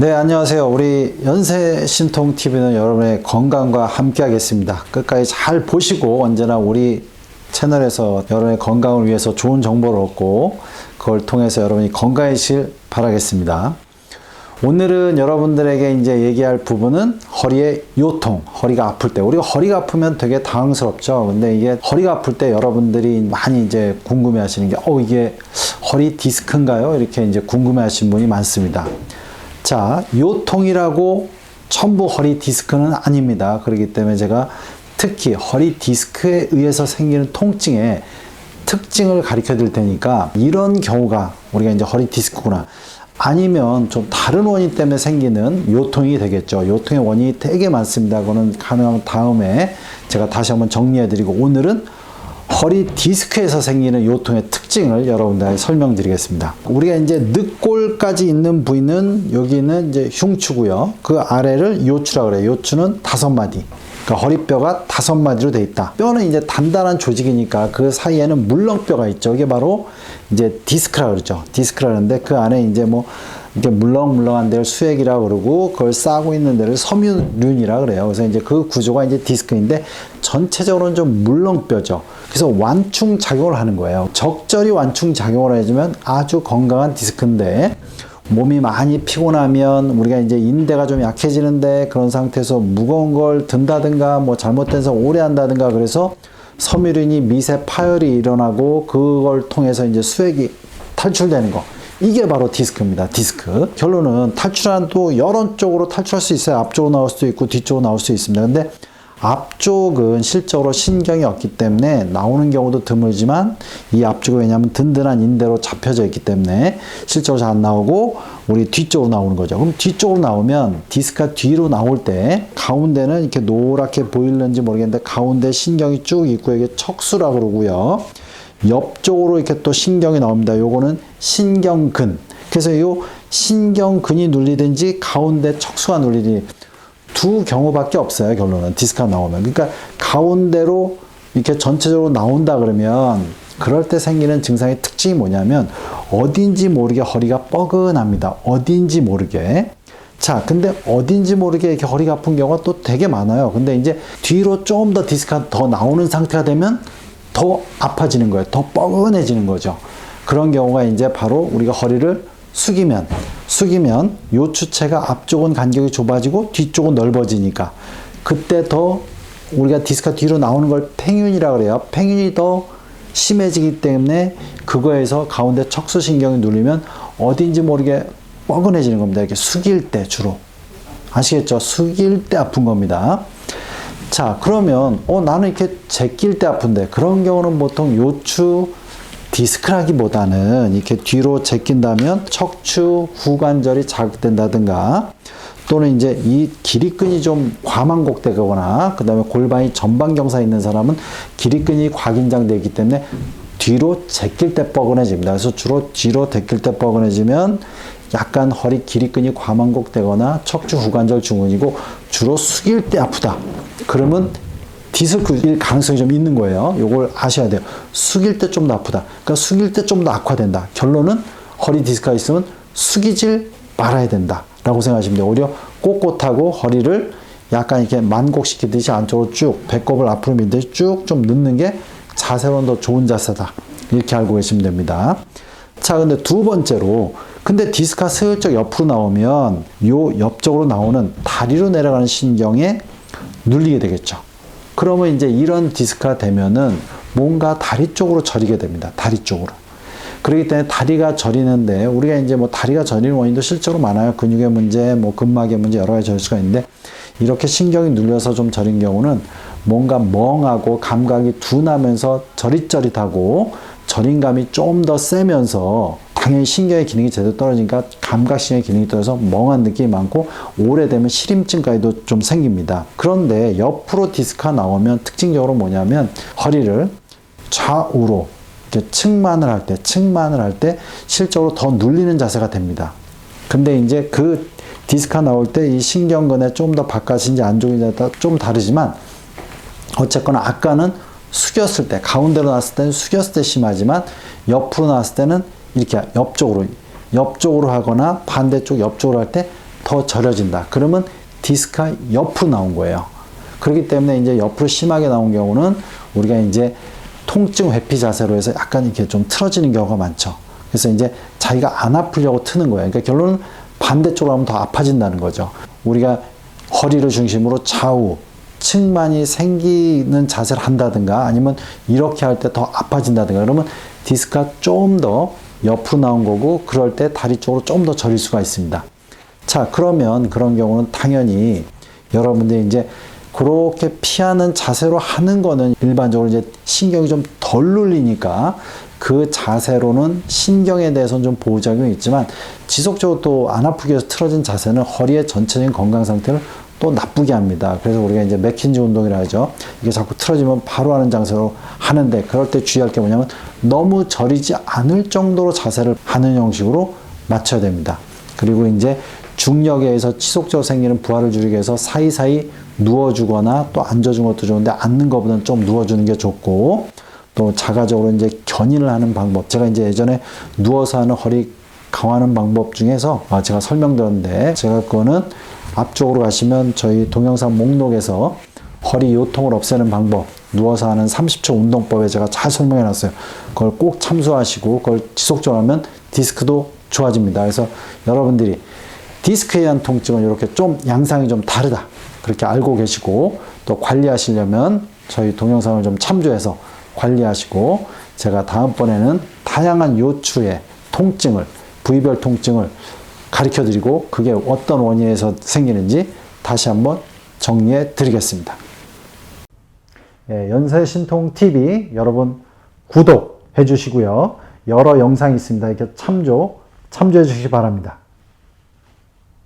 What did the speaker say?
네, 안녕하세요. 우리 연세신통TV는 여러분의 건강과 함께 하겠습니다. 끝까지 잘 보시고 언제나 우리 채널에서 여러분의 건강을 위해서 좋은 정보를 얻고 그걸 통해서 여러분이 건강해지길 바라겠습니다. 오늘은 여러분들에게 이제 얘기할 부분은 허리의 요통, 허리가 아플 때. 우리가 허리가 아프면 되게 당황스럽죠. 근데 이게 허리가 아플 때 여러분들이 많이 이제 궁금해 하시는 게, 이게 허리 디스크인가요? 이렇게 이제 궁금해 하시는 분이 많습니다. 자, 요통이라고 전부 허리 디스크는 아닙니다. 그렇기 때문에 제가 특히 허리 디스크에 의해서 생기는 통증의 특징을 가르쳐 드릴 테니까 이런 경우가 우리가 이제 허리 디스크구나. 아니면 좀 다른 원인 때문에 생기는 요통이 되겠죠. 요통의 원인이 되게 많습니다. 그거는 가능하면 다음에 제가 다시 한번 정리해 드리고 오늘은 허리 디스크에서 생기는 요통의 특징을 여러분들에게 설명드리겠습니다. 우리가 이제 늑골까지 있는 부위는 여기는 이제 흉추고요. 그 아래를 요추라 그래요. 요추는 5마디. 그러니까 허리뼈가 5마디로 돼 있다. 뼈는 이제 단단한 조직이니까 그 사이에는 물렁뼈가 있죠. 이게 바로 이제 디스크라 그러죠. 디스크라 그러는데 그 안에 이제 뭐 이렇게 물렁물렁한 데를 수액이라 그러고 그걸 싸고 있는 데를 섬유륜이라 그래요. 그래서 이제 그 구조가 이제 디스크인데 전체적으로는 좀 물렁뼈죠. 그래서 완충 작용을 하는 거예요. 적절히 완충 작용을 해주면 아주 건강한 디스크인데 몸이 많이 피곤하면 우리가 이제 인대가 좀 약해지는데 그런 상태에서 무거운 걸 든다든가 뭐 잘못돼서 오래 한다든가 그래서 섬유륜이 미세 파열이 일어나고 그걸 통해서 이제 수액이 탈출되는 거. 이게 바로 디스크입니다. 디스크. 결론은 탈출하는 또 여러 쪽으로 탈출할 수 있어요. 앞쪽으로 나올 수도 있고 뒤쪽으로 나올 수 있습니다. 근데 앞쪽은 실적으로 신경이 없기 때문에 나오는 경우도 드물지만 이 앞쪽은 왜냐하면 든든한 인대로 잡혀져 있기 때문에 실적으로 잘 안 나오고 우리 뒤쪽으로 나오는 거죠. 그럼 뒤쪽으로 나오면 디스크가 뒤로 나올 때 가운데는 이렇게 노랗게 보이는지 모르겠는데 가운데 신경이 쭉 있고 이게 척수라고 그러고요. 옆쪽으로 이렇게 또 신경이 나옵니다. 요거는 신경근. 그래서 요 신경근이 눌리든지 가운데 척수가 눌리든지 두 경우밖에 없어요. 결론은 디스크가 나오면. 그러니까 가운데로 이렇게 전체적으로 나온다 그러면 그럴 때 생기는 증상의 특징이 뭐냐면 어딘지 모르게 허리가 뻐근합니다. 어딘지 모르게. 자, 근데 어딘지 모르게 이렇게 허리가 아픈 경우가 또 되게 많아요. 근데 이제 뒤로 좀 더 디스크가 더 나오는 상태가 되면 더 아파지는 거예요. 더 뻐근해지는 거죠. 그런 경우가 이제 바로 우리가 허리를 숙이면 요추체가 앞쪽은 간격이 좁아지고 뒤쪽은 넓어지니까 그때 더 우리가 디스크가 뒤로 나오는 걸 팽윤이라고 그래요. 팽윤이 더 심해지기 때문에 그거에서 가운데 척수신경이 눌리면 어딘지 모르게 뻐근해지는 겁니다. 이렇게 숙일 때 주로. 아시겠죠? 숙일 때 아픈 겁니다. 자, 그러면 나는 이렇게 제낄 때 아픈데 그런 경우는 보통 요추 디스크라기보다는 이렇게 뒤로 제낀다면 척추 후관절이 자극된다든가 또는 이제 이 기립근이 좀 과만곡되거나 그 다음에 골반이 전방경사에 있는 사람은 기립근이 과긴장되어 있기 때문에 뒤로 제낄 때 뻐근해집니다. 그래서 주로 뒤로 제낄 때 뻐근해지면 약간 허리 기립근이 과만곡되거나 척추 후관절 증후군이고 주로 숙일 때 아프다. 그러면 디스크일 가능성이 좀 있는 거예요. 요걸 아셔야 돼요. 숙일 때 좀 더 아프다. 그러니까 숙일 때 좀 더 악화된다. 결론은 허리 디스크가 있으면 숙이질 말아야 된다. 라고 생각하시면 돼요. 오히려 꼿꼿하고 허리를 약간 이렇게 만곡시키듯이 안쪽으로 쭉 배꼽을 앞으로 밀듯이 쭉 좀 넣는 게 자세로는 더 좋은 자세다. 이렇게 알고 계시면 됩니다. 자, 근데 두 번째로 근데 디스크가 슬쩍 옆으로 나오면 요 옆쪽으로 나오는 다리로 내려가는 신경에 눌리게 되겠죠. 그러면 이제 이런 디스크가 되면은 뭔가 다리 쪽으로 저리게 됩니다. 다리 쪽으로. 그렇기 때문에 다리가 저리는데 우리가 이제 뭐 다리가 저리는 원인도 실제로 많아요. 근육의 문제, 뭐 근막의 문제 여러 가지 저릴 수가 있는데 이렇게 신경이 눌려서 좀 저린 경우는 뭔가 멍하고 감각이 둔하면서 저릿저릿하고 저린감이 좀 더 세면서 당연히 신경의 기능이 제대로 떨어지니까 감각신경의 기능이 떨어져서 멍한 느낌이 많고 오래되면 시림증까지도 좀 생깁니다. 그런데 옆으로 디스크가 나오면 특징적으로 뭐냐면 허리를 좌우로 이렇게 측만을 할 때 실적으로 더 눌리는 자세가 됩니다. 근데 이제 그 디스크가 나올 때 이 신경근에 좀 더 바깥인지 안쪽인지 좀 다르지만 어쨌거나 아까는 숙였을 때, 가운데로 나왔을 때는 숙였을 때 심하지만 옆으로 나왔을 때는 이렇게 옆쪽으로 하거나 반대쪽 옆쪽으로 할 때 더 저려진다. 그러면 디스크가 옆으로 나온 거예요. 그렇기 때문에 이제 옆으로 심하게 나온 경우는 우리가 이제 통증 회피 자세로 해서 약간 이렇게 좀 틀어지는 경우가 많죠. 그래서 이제 자기가 안 아프려고 트는 거예요. 그러니까 결론은 반대쪽으로 하면 더 아파진다는 거죠. 우리가 허리를 중심으로 좌우 측만이 생기는 자세를 한다든가 아니면 이렇게 할 때 더 아파진다든가 그러면 디스크가 좀 더 옆으로 나온 거고 그럴 때 다리 쪽으로 좀 더 저릴 수가 있습니다. 자, 그러면 그런 경우는 당연히 여러분들이 이제 그렇게 피하는 자세로 하는 거는 일반적으로 이제 신경이 좀 덜 눌리니까 그 자세로는 신경에 대해서는 좀 보호작용이 있지만 지속적으로 또 안 아프게 해서 틀어진 자세는 허리의 전체적인 건강 상태를 또 나쁘게 합니다. 그래서 우리가 이제 맥킨지 운동이라 하죠. 이게 자꾸 틀어지면 바로 하는 자세로 하는데 그럴 때 주의할 게 뭐냐면 너무 저리지 않을 정도로 자세를 하는 형식으로 맞춰야 됩니다. 그리고 이제 중력에 의해서 지속적으로 생기는 부하를 줄이기 위해서 사이사이 누워주거나 또 앉아주는 것도 좋은데 앉는 것보다는 좀 누워주는 게 좋고 또 자가적으로 이제 견인을 하는 방법. 제가 이제 예전에 누워서 하는 허리 강화하는 방법 중에서 제가 설명드렸는데 제가 그거는 앞쪽으로 가시면 저희 동영상 목록에서 허리 요통을 없애는 방법 누워서 하는 30초 운동법에 제가 잘 설명해 놨어요. 그걸 꼭 참조하시고 그걸 지속적으로 하면 디스크도 좋아집니다. 그래서 여러분들이 디스크에 대한 통증은 이렇게 좀 양상이 좀 다르다. 그렇게 알고 계시고 또 관리하시려면 저희 동영상을 좀 참조해서 관리하시고 제가 다음번에는 다양한 요추의 통증을 부위별 통증을 가르쳐 드리고 그게 어떤 원인에서 생기는지 다시 한번 정리해 드리겠습니다. 연세신통TV 여러분 구독해 주시고요. 여러 영상이 있습니다. 이렇게 참조해 주시기 바랍니다.